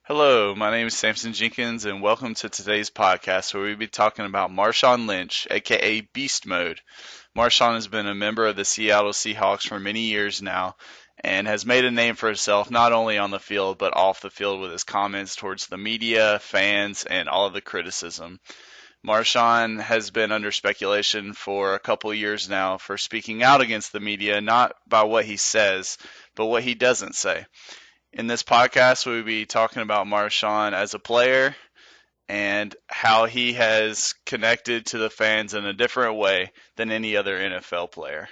Hello, my name is Samson Jenkins, and welcome to today's podcast where we'll be talking about Marshawn Lynch, aka Beast Mode. Marshawn has been a member of the Seattle Seahawks for many years now and has made a name for himself not only on the field but off the field with his comments towards the media, fans, and all of the criticism. Marshawn has been under speculation for a couple years now for speaking out against the media, not by what he says, but what he doesn't say. In this podcast, we'll be talking about Marshawn as a player and how he has connected to the fans in a different way than any other NFL player.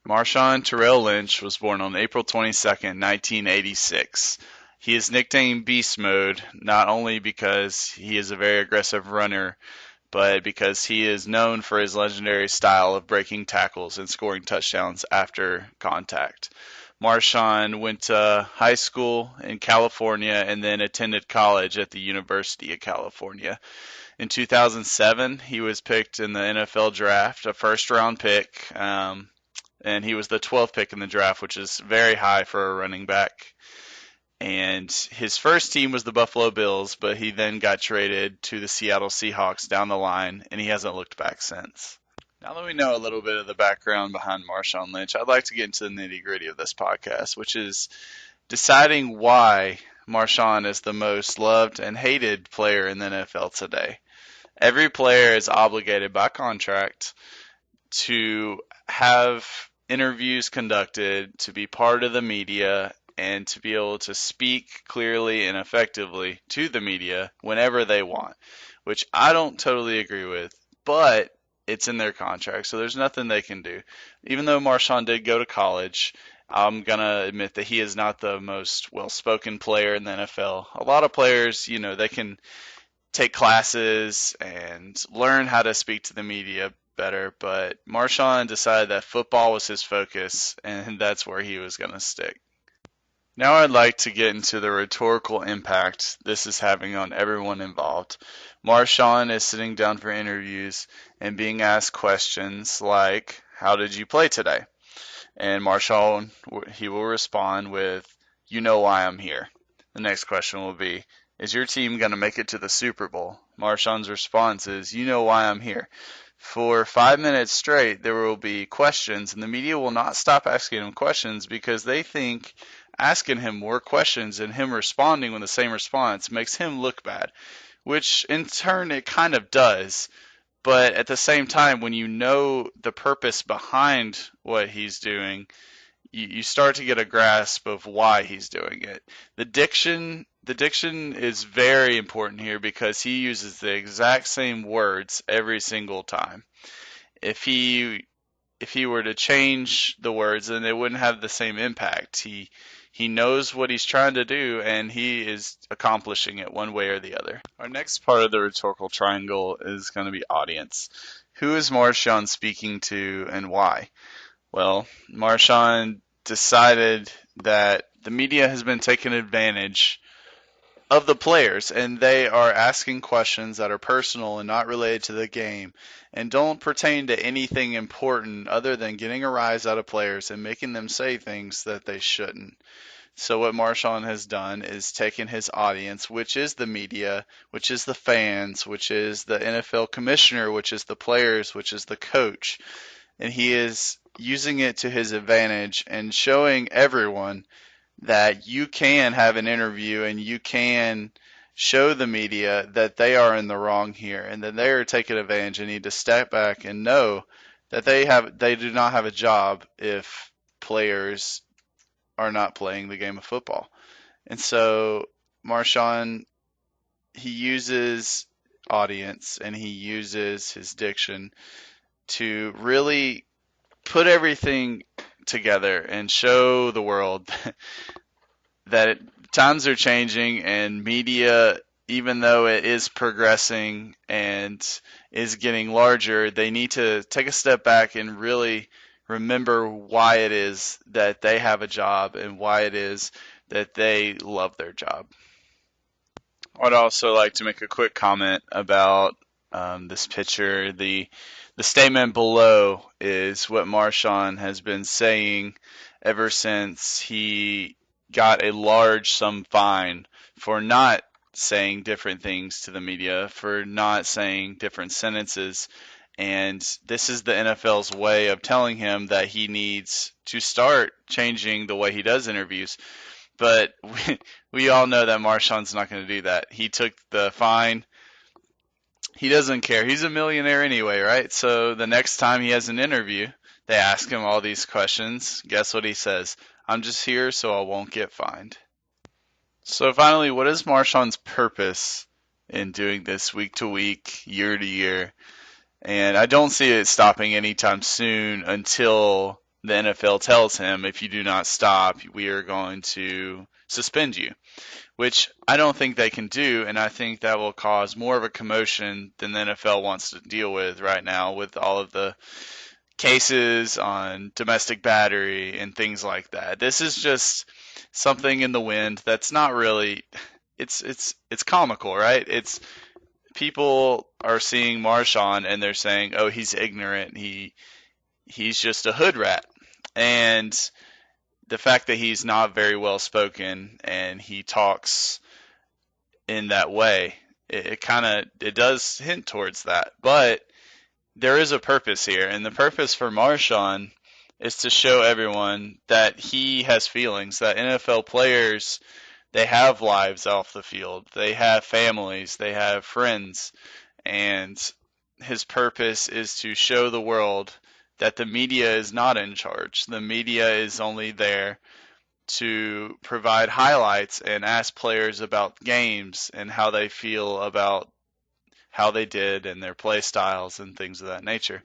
Marshawn Terrell Lynch was born on April 22nd, 1986. He is nicknamed Beast Mode not only because he is a very aggressive runner, but because he is known for his legendary style of breaking tackles and scoring touchdowns after contact. Marshawn went to high school in California and then attended college at the University of California. In 2007, he was picked in the NFL draft, a first-round pick, and he was the 12th pick in the draft, which is very high for a running back. And his first team was the Buffalo Bills, but he then got traded to the Seattle Seahawks down the line, and he hasn't looked back since. Now that we know a little bit of the background behind Marshawn Lynch, I'd like to get into the nitty-gritty of this podcast, which is deciding why Marshawn is the most loved and hated player in the NFL today. Every player is obligated by contract to have interviews conducted, to be part of the media, and to be able to speak clearly and effectively to the media whenever they want, which I don't totally agree with, but it's in their contract, so there's nothing they can do. Even though Marshawn did go to college, I'm going to admit that he is not the most well-spoken player in the NFL. A lot of players, they can take classes and learn how to speak to the media better, but Marshawn decided that football was his focus, and that's where he was going to stick. Now I'd like to get into the rhetorical impact this is having on everyone involved. Marshawn is sitting down for interviews and being asked questions like, "How did you play today?" And Marshawn, he will respond with, "You know why I'm here." The next question will be, "Is your team going to make it to the Super Bowl?" Marshawn's response is, "You know why I'm here." For 5 minutes straight, there will be questions, and the media will not stop asking him questions because they think asking him more questions and him responding with the same response makes him look bad, which in turn it kind of does. But at the same time, when you know the purpose behind what he's doing, you start to get a grasp of why he's doing it. The diction is very important here because he uses the exact same words every single time. If he were to change the words, then it wouldn't have the same impact. He knows what he's trying to do, and he is accomplishing it one way or the other. Our next part of the rhetorical triangle is going to be audience. Who is Marshawn speaking to and why? Well, Marshawn decided that the media has been taking advantage of the players, and they are asking questions that are personal and not related to the game and don't pertain to anything important other than getting a rise out of players and making them say things that they shouldn't. So what Marshawn has done is taken his audience, which is the media, which is the fans, which is the NFL commissioner, which is the players, which is the coach, and he is using it to his advantage and showing everyone that you can have an interview and you can show the media that they are in the wrong here and that they are taking advantage and need to step back and know that they do not have a job if players are not playing the game of football. And so Marshawn, he uses audience and he uses his diction to really put everything together and show the world that times are changing and media, even though it is progressing and is getting larger, they need to take a step back and really remember why it is that they have a job and why it is that they love their job. I'd also like to make a quick comment about this picture. The statement below is what Marshawn has been saying ever since he got a large sum fine for not saying different things to the media, for not saying different sentences. And this is the NFL's way of telling him that he needs to start changing the way he does interviews. But we all know that Marshawn's not going to do that. He took the fine. He doesn't care. He's a millionaire anyway, right? So the next time he has an interview, they ask him all these questions. Guess what he says? I'm just here so I won't get fined. So finally, what is Marshawn's purpose in doing this week to week, year to year? And I don't see it stopping anytime soon until the NFL tells him, if you do not stop, we are going to suspend you, which I don't think they can do, and I think that will cause more of a commotion than the NFL wants to deal with right now with all of the cases on domestic battery and things like that. This is just something in the wind that's not really it's comical, right? It's people are seeing Marshawn and they're saying, "Oh, he's ignorant. He's just a hood rat." And the fact that he's not very well spoken and he talks in that way, it does hint towards that. But there is a purpose here, and the purpose for Marshawn is to show everyone that he has feelings, that NFL players, they have lives off the field, they have families, they have friends, and his purpose is to show the world that the media is not in charge. The media is only there to provide highlights and ask players about games and how they feel about how they did and their play styles and things of that nature.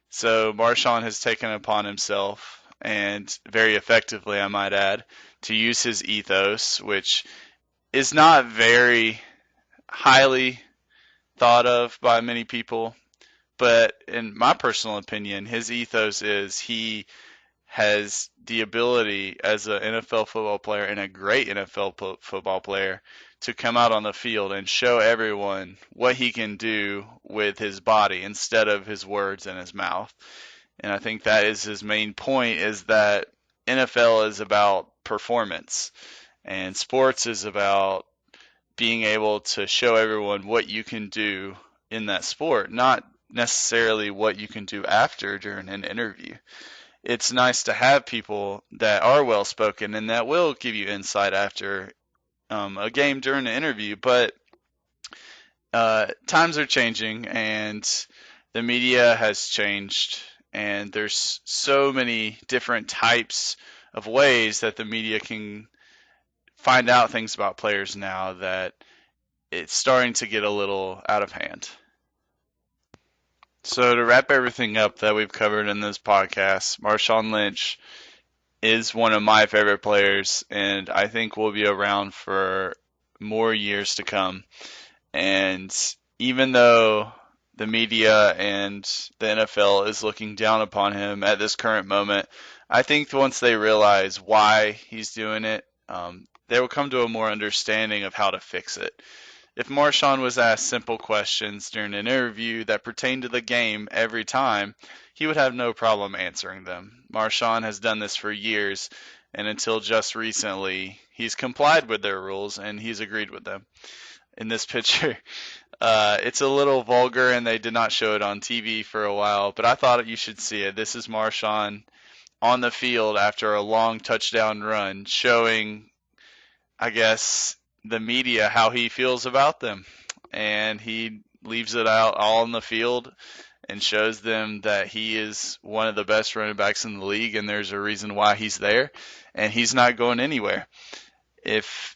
So Marshawn has taken upon himself, and very effectively I might add, to use his ethos, which is not very highly thought of by many people, but in my personal opinion, his ethos is he has the ability as an NFL football player and a great NFL football player to come out on the field and show everyone what he can do with his body instead of his words and his mouth. And I think that is his main point, is that NFL is about performance and sports is about being able to show everyone what you can do in that sport, not necessarily what you can do after during an interview. It's nice to have people that are well spoken and that will give you insight after a game during an interview, but times are changing and the media has changed, and there's so many different types of ways that the media can find out things about players now that it's starting to get a little out of hand. So to wrap everything up that we've covered in this podcast, Marshawn Lynch is one of my favorite players, and I think will be around for more years to come. And even though the media and the NFL is looking down upon him at this current moment, I think once they realize why he's doing it, they will come to a more understanding of how to fix it. If Marshawn was asked simple questions during an interview that pertain to the game every time, he would have no problem answering them. Marshawn has done this for years, and until just recently, he's complied with their rules and he's agreed with them. In this picture, it's a little vulgar and they did not show it on TV for a while, but I thought you should see it. This is Marshawn on the field after a long touchdown run, showing, I guess, the media how he feels about them, and he leaves it out all in the field and shows them that he is one of the best running backs in the league, and there's a reason why he's there, and he's not going anywhere. If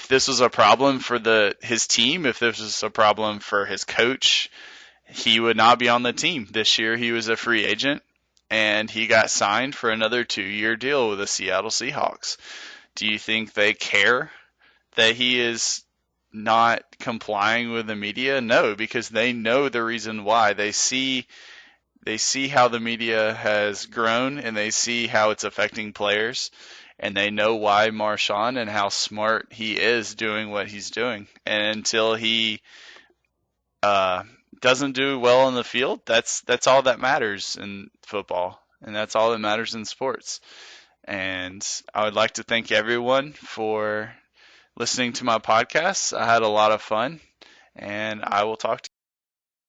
this was a problem for his team, if this was a problem for his coach, he would not be on the team. This year he was a free agent, and he got signed for another 2-year deal with the Seattle Seahawks. Do you think they care that he is not complying with the media? No, because they know the reason why. They see how the media has grown, and they see how it's affecting players, and they know why Marshawn and how smart he is doing what he's doing. And until he doesn't do well in the field, that's all that matters in football, and that's all that matters in sports. And I would like to thank everyone for listening to my podcast. I had a lot of fun, and I will talk to you.